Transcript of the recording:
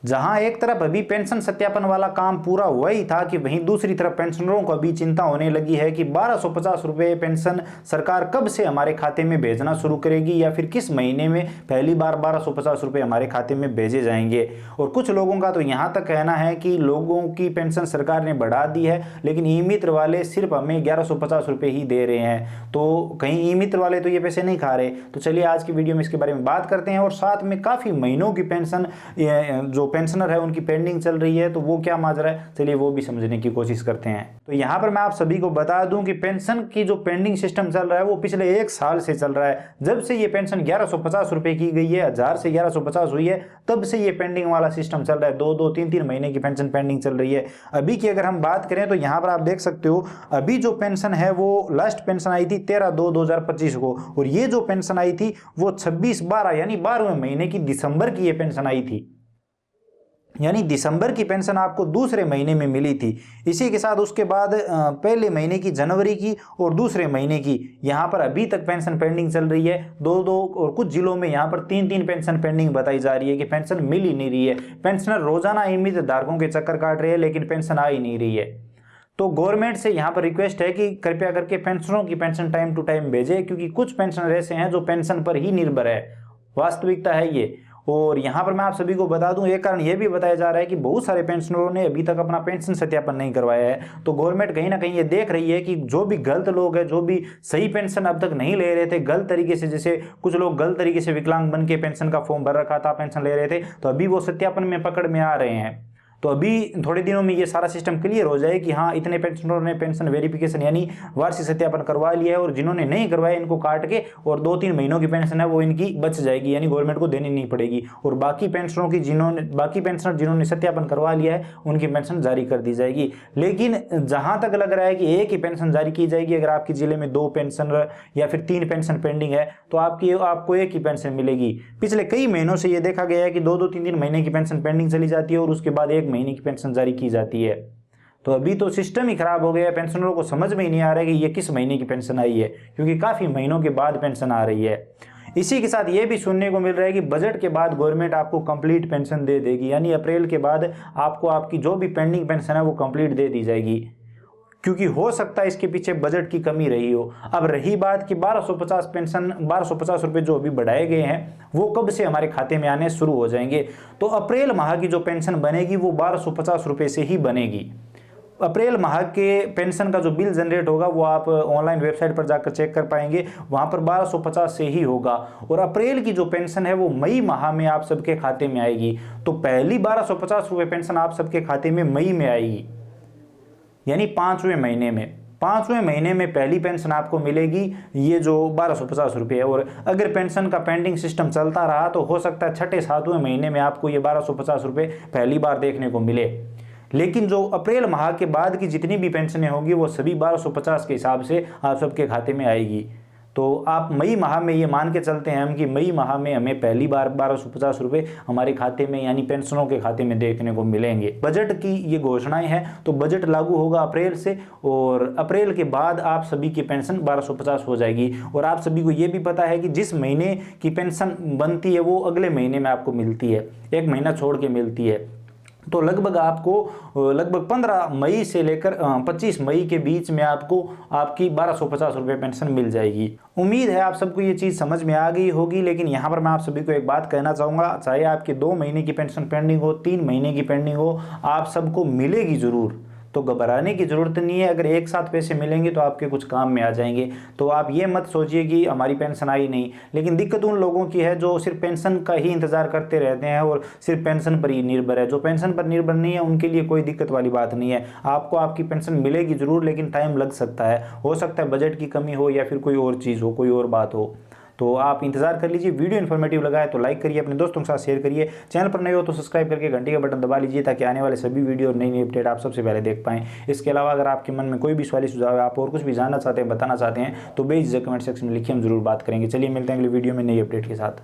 जहां एक तरफ अभी पेंशन सत्यापन वाला काम पूरा हुआ ही था कि वहीं दूसरी तरफ पेंशनरों को अभी चिंता होने लगी है कि 1250 रुपए पेंशन सरकार कब से हमारे खाते में भेजना शुरू करेगी या फिर किस महीने में पहली बार 1250 रुपए हमारे खाते में भेजे जाएंगे। और कुछ लोगों का तो यहां तक कहना है कि लोगों की पेंशन सरकार ने बढ़ा दी है, लेकिन ई मित्र वाले सिर्फ हमें 1150 रुपए ही दे रहे हैं, तो कहीं ई मित्र वाले तो ये पैसे नहीं खा रहे। तो चलिए आज की वीडियो में इसके बारे में बात करते हैं और साथ में काफी महीनों की पेंशन जो पेंशनर है उनकी पेंडिंग चल रही है, तो वो क्या माजरा है, चलिए वो भी समझने की कोशिश करते हैं। तो यहाँ पर मैं आप सभी को बता दूं कि पेंशन की जो पेंडिंग सिस्टम चल रहा है वो पिछले 1 साल से चल रहा है। जब से ये पेंशन 1150 रुपए की गई है, 1000 से 1150 हुई है, तब से ये पेंडिंग वाला सिस्टम चल रहा है। 2-2, 3-3 महीने की पेंशन पेंडिंग चल रही है। अभी की अगर हम बात करें तो यहाँ पर आप देख सकते हो, अभी जो पेंशन है वो लास्ट पेंशन आई थी 13/2/2025 को, और ये जो पेंशन आई थी वो 26/12 यानी 12वें महीने की दिसंबर की ये पेंशन आई थी, यानी दिसंबर की पेंशन आपको दूसरे महीने में मिली थी। इसी के साथ उसके बाद पहले महीने की जनवरी की और दूसरे महीने की यहाँ पर अभी तक पेंशन पेंडिंग चल रही है। 2-2 और कुछ जिलों में यहाँ पर 3-3 पेंशन पेंडिंग बताई जा रही है कि पेंशन मिल ही नहीं रही है। पेंशनर रोजाना नियमित धारकों के चक्कर काट रहे हैं लेकिन पेंशन आ ही नहीं रही है। तो गवर्नमेंट से यहाँ पर रिक्वेस्ट है कि कृपया करके पेंशनरों की पेंशन टाइम टू टाइम भेजें, क्योंकि कुछ पेंशनर ऐसे हैं जो पेंशन पर ही निर्भर है। वास्तविकता है ये। और यहाँ पर मैं आप सभी को बता दूं, एक कारण यह भी बताया जा रहा है कि बहुत सारे पेंशनरों ने अभी तक अपना पेंशन सत्यापन नहीं करवाया है। तो गवर्नमेंट कहीं ना कहीं ये देख रही है कि जो भी गलत लोग हैं, जो भी सही पेंशन अब तक नहीं ले रहे थे, गलत तरीके से, जैसे कुछ लोग गलत तरीके से विकलांग बन के पेंशन का फॉर्म भर रखा था, पेंशन ले रहे थे, तो अभी वो सत्यापन में पकड़ में आ रहे हैं। तो अभी थोड़े दिनों में ये सारा सिस्टम क्लियर हो जाए कि हाँ इतने पेंशनरों ने पेंशन वेरिफिकेशन यानी वार्षिक सत्यापन करवा लिया है, और जिन्होंने नहीं करवाया इनको काट के और 2-3 महीनों की पेंशन है वो इनकी बच जाएगी, यानी गवर्नमेंट को देनी नहीं पड़ेगी। और बाकी पेंशनरों की बाकी पेंशनर जिन्होंने सत्यापन करवा लिया है उनकी पेंशन जारी कर दी जाएगी। लेकिन जहां तक लग रहा है कि एक ही पेंशन जारी की जाएगी। अगर आपके जिले में 2 पेंशनर या फिर 3 पेंशन पेंडिंग है तो आपको एक ही पेंशन मिलेगी। पिछले कई महीनों से ये देखा गया है कि 2-2, 3-3 महीने की पेंशन पेंडिंग चली जाती है और उसके बाद 1 महीने की पेंशन जारी की जाती है। तो अभी तो सिस्टम ही खराब हो गया है, पेंशनरों को समझ में ही नहीं आ रहा है कि ये किस महीने की पेंशन आई है, क्योंकि काफी महीनों के बाद पेंशन आ रही है। इसी के साथ ये भी सुनने को मिल रहा है कि बजट के बाद गवर्नमेंट आपको कंप्लीट पेंशन दे देगी, यानी अप्रैल के बाद आपको आपकी जो भी पेंडिंग पेंशन है वो कंप्लीट दे दी जाएगी, क्योंकि हो सकता है इसके पीछे बजट की कमी रही हो। अब रही बात कि 1250 पेंशन 1250 रुपए जो अभी बढ़ाए गए हैं वो कब से हमारे खाते में आने शुरू हो जाएंगे, तो अप्रैल माह की जो पेंशन बनेगी वो 1250 रुपए से ही बनेगी। अप्रैल माह के पेंशन का जो बिल जनरेट होगा वो आप ऑनलाइन वेबसाइट पर जाकर चेक कर पाएंगे, वहां पर 1250 से ही होगा। और अप्रैल की जो पेंशन है वो मई माह में आप सबके खाते में आएगी। तो पहली 1250 रुपए पेंशन आप सबके खाते में मई में आएगी, यानी 5वें महीने में। 5वें महीने में पहली पेंशन आपको मिलेगी, ये जो 1250 रुपये है। और अगर पेंशन का पेंडिंग सिस्टम चलता रहा तो हो सकता है 6-7वें महीने में आपको ये 1250 रुपये पहली बार देखने को मिले। लेकिन जो अप्रैल माह के बाद की जितनी भी पेंशनें होंगी वो सभी 1250 के हिसाब से आप सबके खाते में आएगी। तो आप मई माह में ये मान के चलते हैं हम कि मई माह में हमें पहली बार 1250 रुपये हमारे खाते में यानी पेंशनों के खाते में देखने को मिलेंगे। बजट की ये घोषणाएं हैं, तो बजट लागू होगा अप्रैल से, और अप्रैल के बाद आप सभी की पेंशन 1250 हो जाएगी। और आप सभी को ये भी पता है कि जिस महीने की पेंशन बनती है वो अगले महीने में आपको मिलती है, 1 महीना छोड़ के मिलती है। तो लगभग आपको लगभग 15 मई से लेकर 25 मई के बीच में आपको आपकी 1250 रुपये पेंशन मिल जाएगी। उम्मीद है आप सबको ये चीज़ समझ में आ गई होगी। लेकिन यहाँ पर मैं आप सभी को एक बात कहना चाहूँगा, चाहे आपके 2 महीने की पेंशन पेंडिंग हो, 3 महीने की पेंडिंग हो, आप सबको मिलेगी ज़रूर। तो घबराने की ज़रूरत नहीं है। अगर एक साथ पैसे मिलेंगे तो आपके कुछ काम में आ जाएंगे। तो आप ये मत सोचिए कि हमारी पेंशन आई नहीं। लेकिन दिक्कत उन लोगों की है जो सिर्फ पेंशन का ही इंतजार करते रहते हैं और सिर्फ पेंशन पर ही निर्भर है। जो पेंशन पर निर्भर नहीं है उनके लिए कोई दिक्कत वाली बात नहीं है। आपको आपकी पेंशन मिलेगी ज़रूर, लेकिन टाइम लग सकता है। हो सकता है बजट की कमी हो या फिर कोई और चीज़ हो, कोई और बात हो। तो आप इंतजार कर लीजिए। वीडियो इन्फॉर्मेटिव लगा है तो लाइक करिए, अपने दोस्तों के साथ शेयर करिए। चैनल पर नए हो तो सब्सक्राइब करके घंटी का बटन दबा लीजिए, ताकि आने वाले सभी वीडियो और नई नई अपडेट आप सबसे पहले देख पाएं। इसके अलावा अगर आपके मन में कोई भी सवाल सुझाव है, आप और कुछ भी जानना चाहते हैं, बताना चाहते हैं, तो बेझिझक कमेंट सेक्शन में लिखिए, हम जरूर बात करेंगे। चलिए मिलते हैं अगली वीडियो में नई अपडेट के साथ।